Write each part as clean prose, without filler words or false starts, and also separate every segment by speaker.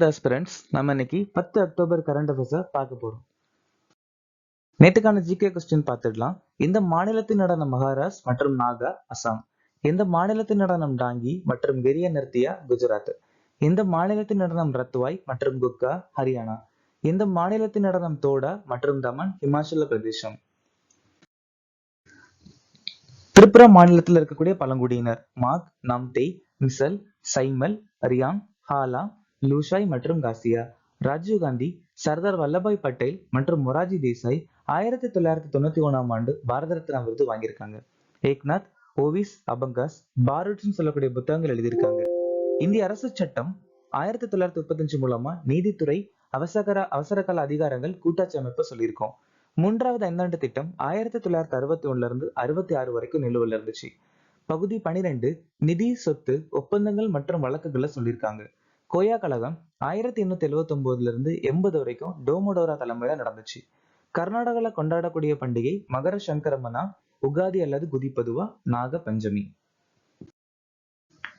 Speaker 1: Aspirants நம்ம இன்னைக்கு 10 October current அஃபேர்ஸை பார்க்க போறோம். நேத்துக்கான ஜிகே கொஸ்டின் பார்த்துடலாம். இந்த மாநிலத்தின் நடனம் மகாராஷ்டிரா மற்றும் நாகா அசாம். இந்த மாநிலத்தின் நடனம் டாங்கி மற்றும் கெரிய நிறுத்தியா குஜராத். இந்த மாநிலத்தின் நடனம் ரத்வாய் மற்றும் குக்கா ஹரியானா. இந்த மாநிலத்தின் நடனம் தோடா மற்றும் தமன் ஹிமாச்சல பிரதேசம். திரிபுரா மாநிலத்தில் இருக்கக்கூடிய பழங்குடியினர் மாக், நாம்தே, மிசல், சைமல், ரியாங், ஹாலா, லூஷாய் மற்றும் காசியா. ராஜீவ்காந்தி, சர்தார் வல்லபாய் பட்டேல் மற்றும் மொராஜி தேசாய் 1991 பாரத ரத்னா விருது வாங்கியிருக்காங்க. ஏக்நாத், ஓவிஸ் அபங்காஸ், பாரூட்னு சொல்லக்கூடிய புத்தகங்கள் எழுதியிருக்காங்க. இந்திய அரசு சட்டம் 1935 மூலமா நீதித்துறை அவசரகால அதிகாரங்கள் கூட்டாட்சி அமைப்பு சொல்லியிருக்கோம். மூன்றாவது ஐந்தாண்டு திட்டம் 1961 இருந்து 66 வரைக்கும் நிலுவையில் இருந்துச்சு. பகுதி 12 நிதி, சொத்து, ஒப்பந்தங்கள் மற்றும் வழக்குகளை சொல்லியிருக்காங்க. கோயா கழகம் 1879 இருந்து 80 வரைக்கும் டோமோடோரா தலைமையில நடந்துச்சு. கர்நாடகால கொண்டாடக்கூடிய பண்டிகை மகர சங்கரமனா, உகாதி அல்லது குதிபதுவா, நாக பஞ்சமி.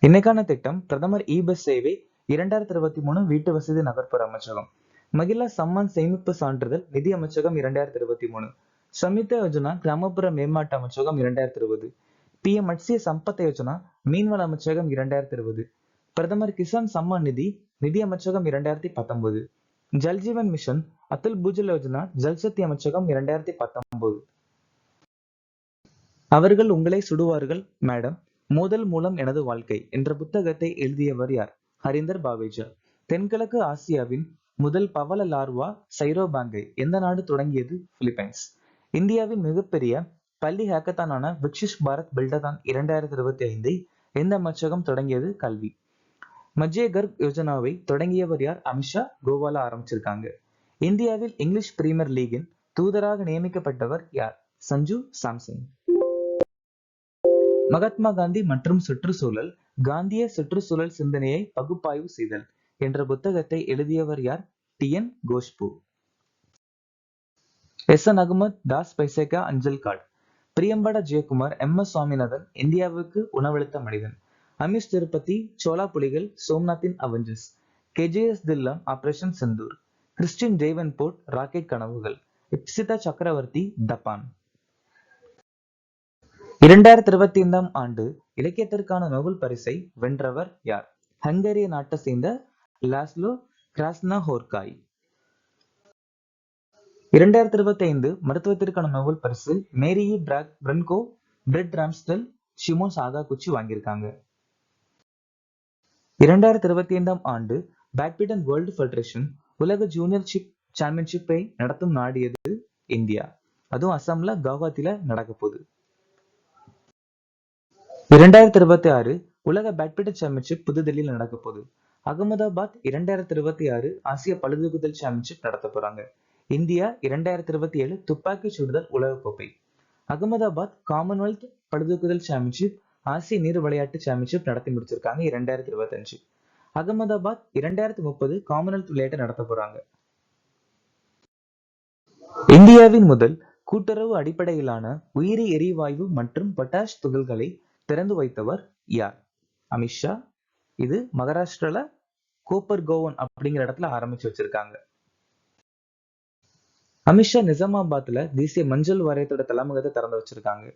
Speaker 1: இன்னைக்கான திட்டம் பிரதமர் இ பஸ் சேவை 2023 வீட்டு வசதி நகர்ப்புற அமைச்சகம். மகிழா சம்மான் சேமிப்பு சான்றிதழ் நிதி அமைச்சகம் 2023. சமித்த யோஜனா கிராமப்புற மேம்பாட்டு அமைச்சகம் 2020. PM மத்ஸ்ய சம்பத் யோஜனா மீன்வள அமைச்சகம் 2020. பிரதமர் கிசான் சம்மான் நிதி நிதி அமைச்சகம் 2019. ஜல்ஜீவன் மிஷன் அத்துல் பூஜல் யோஜனா ஜல்சக்தி அமைச்சகம் 2019. அவர்கள் உங்களை சுடுவார்கள் மேடம், மோதல் மூலம் எனது வாழ்க்கை என்ற புத்தகத்தை எழுதியவர் யார்? ஹரிந்தர் பாவேஜா. தென்கிழக்கு ஆசியாவின் முதல் பவள லார்வா சைரோபாங்கை எந்த நாடு தொடங்கியது? பிலிப்பைன்ஸ். இந்தியாவின் மிகப்பெரிய பள்ளி ஹேக்கத்தானான விக்ஷிஷ் பாரத் பில்டதான் 2025 எந்த அமைச்சகம் தொடங்கியது? கல்வி. மத்திய கர்ப் யோஜனாவை தொடங்கியவர் யார்? அமித்ஷா கோவால ஆரம்பிச்சிருக்காங்க. இந்தியாவில் இங்கிலீஷ் பிரீமியர் லீகின் தூதராக நியமிக்கப்பட்டவர் யார்? சஞ்சு சாம்சன். மகாத்மா காந்தி மற்றும் சுற்றுச்சூழல், காந்திய சுற்றுச்சூழல் சிந்தனையை பகுப்பாய்வு செய்தல் என்ற புத்தகத்தை எழுதியவர் யார்? TN கோஷ்பூ. SN அகமது தாஸ் பைசேகா அஞ்சல் கார்டு. பிரியம்பட ஜெயக்குமார், MS சுவாமிநாதன் இந்தியாவுக்கு உணவளித்த மனிதன். அமிஷ் திருப்பதி சோலா புலிகள் சோம்நாத்தின் avengers. KJS Dhillon operation Sindoor. Christine Davenport rocket கனவுகள். இப்சிதா சக்கரவர்த்தி தப்பான். 2025 இலக்கியத்திற்கான நோபல் பரிசை வென்றவர் யார்? ஹங்கேரிய நாட்டை சேர்ந்த லாஸ்லோ கிராஸ்னாஹோர்காய். 2025 மருத்துவத்திற்கான நோபல் பரிசு மேரியி பிரன்கோ, பிரெட் ராம்ஸ்டல், ஷிமோன் சாகாகுச்சி வாங்கியிருக்காங்க. 2025 பேட்மிண்டன் வேர்ல்டு ஃபெடரேஷன் உலக ஜூனியர் சாம்பியன்ஷிப்பை நடத்தும் நாடு எது? இந்தியா. அதுவும் அசாம்ல கவுஹாத்தில நடக்க போகுது. 2026 உலக பேட்மிண்டன் சாம்பியன்ஷிப் புதுதில்லியில் நடக்க போகுது. அகமதாபாத் 2026 ஆசிய பளுதூக்குதல் சாம்பியன்ஷிப் நடத்த போறாங்க. இந்தியா 2027 துப்பாக்கி சுடுதல் உலகக்கோப்பை. அகமதாபாத் காமன்வெல்த் பளுதூக்குதல் சாம்பியன்ஷிப், ஆசிய நீர் விளையாட்டு சாம்பியன்ஷிப் நடத்தி முடிச்சிருக்காங்க 2025. அகமதாபாத் 2030 காமன்வெல்த் விளையாட்டு நடத்த போறாங்க. இந்தியாவின் முதல் கூட்டுறவு அடிப்படையிலான உயிரி எரிவாயு மற்றும் பொட்டாஷ் துகள்களை திறந்து வைத்தவர் யார்? அமித்ஷா. இது மகாராஷ்டிரால கோப்பர் கோவன் அப்படிங்கிற இடத்துல ஆரம்பிச்சு வச்சிருக்காங்க. அமித்ஷா நிஜாமாபாத்ல தேசிய மஞ்சள் வாரியத்தோட தலைமுகத்தை திறந்து வச்சிருக்காங்க.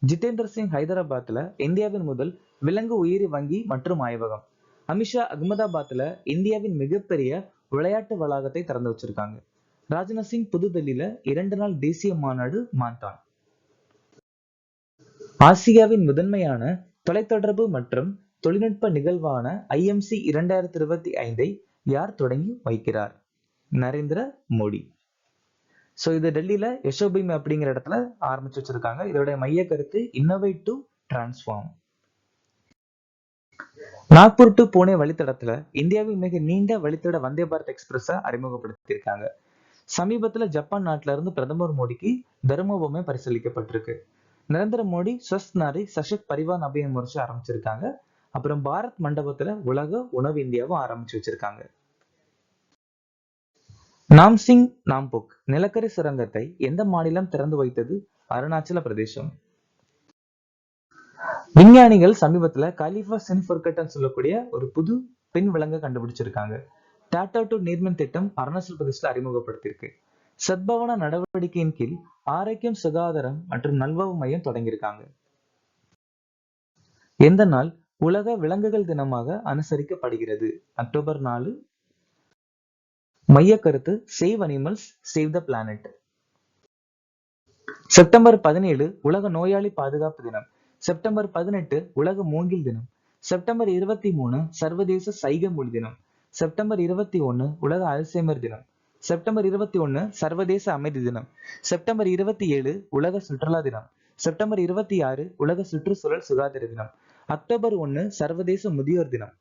Speaker 1: ஜிதேந்திர சிங் ஹைதராபாத்ல இந்தியாவின் முதல் விலங்கு உயிரி வங்கி மற்றும் ஆய்வகம். அமித்ஷா அகமதாபாத்ல இந்தியாவின் மிகப்பெரிய விளையாட்டு வளாகத்தை திறந்து வச்சிருக்காங்க. ராஜ்நாத் சிங் புதுதில்லியில 2 நாள் தேசிய மாநாடு மாண்டான். ஆசியாவின் முதன்மையான தொலைத்தொடர்பு மற்றும் தொழில்நுட்ப நிகழ்வான IMC 2025 யார் தொடங்கி வைக்கிறார்? நரேந்திர மோடி. சோ இது டெல்லியில யசோபீம் அப்படிங்கிற இடத்துல ஆரம்பிச்சு வச்சிருக்காங்க. இதோட மைய கருத்து innovate to transform. Nagpur to Pune வழித்தடத்துல இந்தியாவின் மிக நீண்ட வழித்தட வந்தே பாரத் எக்ஸ்பிரஸ் அறிமுகப்படுத்தியிருக்காங்க. சமீபத்துல ஜப்பான் நாட்டுல இருந்து பிரதமர் மோடிக்கு தர்மபொம்மை பரிசீலிக்கப்பட்டிருக்கு. நரேந்திர மோடி ஸ்வஸ்த் நாரி சஷக்த் பரிவார் அபியான் முறைச்சு ஆரம்பிச்சிருக்காங்க. அப்புறம் பாரத் மண்டபத்துல உலக உணவு இந்தியாவும் ஆரம்பிச்சு வச்சிருக்காங்க. நாம்சிங் நாம்போக் நிலக்கரி சுரங்கத்தை எந்த மாநிலம் திறந்து வைத்தது? அருணாச்சல பிரதேசம். விஞ்ஞானிகள் சமீபத்துல காலிஃபா சின்ஃபர்கட்னு சொல்லக்கூடிய ஒரு புது பெண் விலங்கை கண்டுபிடிச்சிருக்காங்க. டாடா டு நீர்மின் திட்டம் அருணாச்சல் பிரதேசல அறிமுகப்படுத்தியிருக்கு. சத்பவனா நடவடிக்கையின் கீழ் ஆரோக்கியம், சுகாதாரம் மற்றும் நல்வாழ்வு மையம் தொடங்கியிருக்காங்க. எந்த நாள் உலக விலங்குகள் தினமாக அனுசரிக்கப்படுகிறது? அக்டோபர் 4. மைய கருத்து save animals, save the planet. September 17 உலக நோயாளி பாதுகாப்பு தினம். செப்டம்பர் 18 உலக மூங்கில் தினம். செப்டம்பர் 23 சர்வதேச சைகை மொழி தினம். செப்டம்பர் 21 உலக அல்சைமர் தினம். செப்டம்பர் 21 சர்வதேச அமைதி தினம். செப்டம்பர் 27 உலக சுற்றுலா தினம். செப்டம்பர் 26 உலக சுற்றுச்சூழல் சுகாதார தினம். அக்டோபர் 1 சர்வதேச முதியோர் தினம்.